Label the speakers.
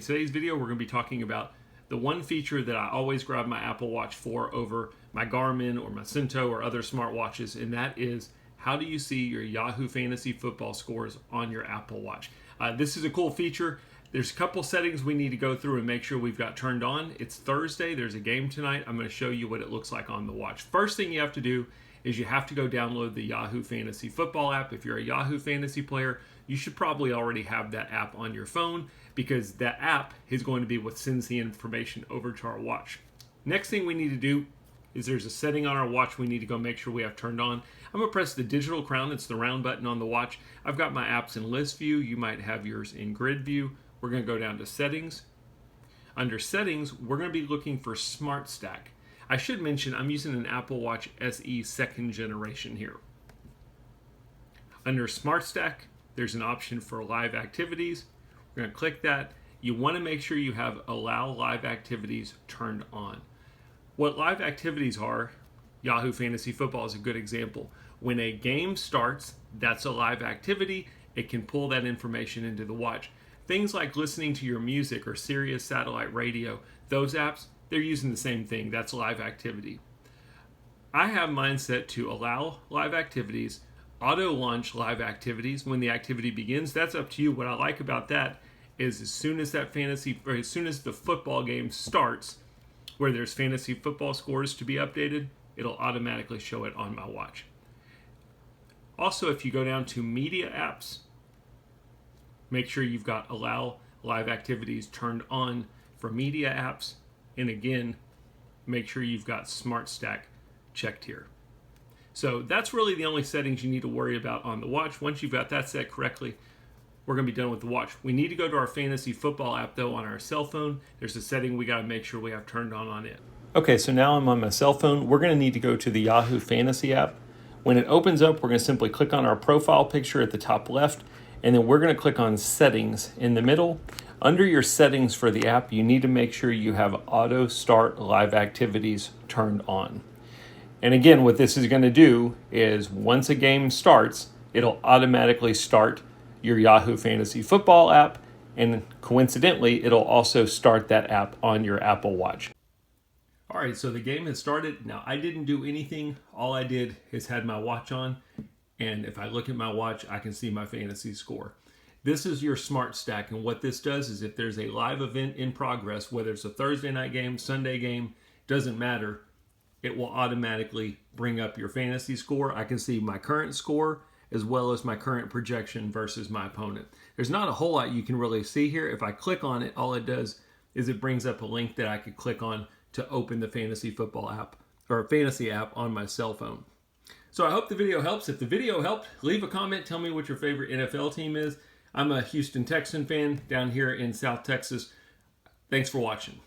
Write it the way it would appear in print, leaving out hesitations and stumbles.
Speaker 1: In today's video, we're going to be talking about the one feature that I always grab my Apple Watch for over my Garmin or my Cento or other smartwatches, and that is how do you see your Yahoo Fantasy Football scores on your Apple Watch. This is a cool feature. There's a couple settings we need to go through and make sure we've got turned on. It's Thursday. There's a game tonight. I'm going to show you what it looks like on the watch. First thing you have to do is you have to go download the Yahoo Fantasy Football app. If you're a Yahoo Fantasy player, you should probably already have that app on your phone because that app is going to be what sends the information over to our watch. Next thing we need to do is there's a setting on our watch we need to go make sure we have turned on. I'm going to press the digital crown. It's the round button on the watch. I've got my apps in list view. You might have yours in grid view. We're going to go down to settings. Under settings, we're going to be looking for Smart Stack. I should mention I'm using an Apple Watch SE 2nd generation here. Under Smart Stack, there's an option for live activities. We're going to click that. You want to make sure you have allow live activities turned on. What live activities are, Yahoo Fantasy Football is a good example. When a game starts, that's a live activity. It can pull that information into the watch. Things like listening to your music or Sirius satellite radio, those apps, they're using the same thing. That's live activity. I have mine set to allow live activities, auto launch live activities when the activity begins. That's up to you. What I like about that is as soon as the football game starts, where there's fantasy football scores to be updated, it'll automatically show it on my watch. Also, if you go down to media apps, make sure you've got allow live activities turned on for media apps. And again, make sure you've got Smart Stack checked here. So that's really the only settings you need to worry about on the watch. Once you've got that set correctly, we're going to be done with the watch. We need to go to our fantasy football app though on our cell phone. There's a setting we got to make sure we have turned on it. Okay, so now I'm on my cell phone. We're going to need to go to the Yahoo Fantasy app. When it opens up, we're going to simply click on our profile picture at the top left, and then we're going to click on settings in the middle. Under your settings for the app, you need to make sure you have auto start live activities turned on. And again, what this is going to do is once a game starts, it'll automatically start your Yahoo Fantasy Football app, and coincidentally, it'll also start that app on your Apple Watch. All right, so the game has started. Now, I didn't do anything. All I did is had my watch on, and if I look at my watch, I can see my fantasy score. This is your Smart Stack, and what this does is if there's a live event in progress, whether it's a Thursday night game, Sunday game, doesn't matter, it will automatically bring up your fantasy score. I can see my current score as well as my current projection versus my opponent. There's not a whole lot you can really see here. If I click on it, all it does is it brings up a link that I could click on to open the fantasy football app or fantasy app on my cell phone. So I hope the video helps. If the video helped, leave a comment. Tell me what your favorite NFL team is. I'm a Houston Texan fan down here in South Texas. Thanks for watching.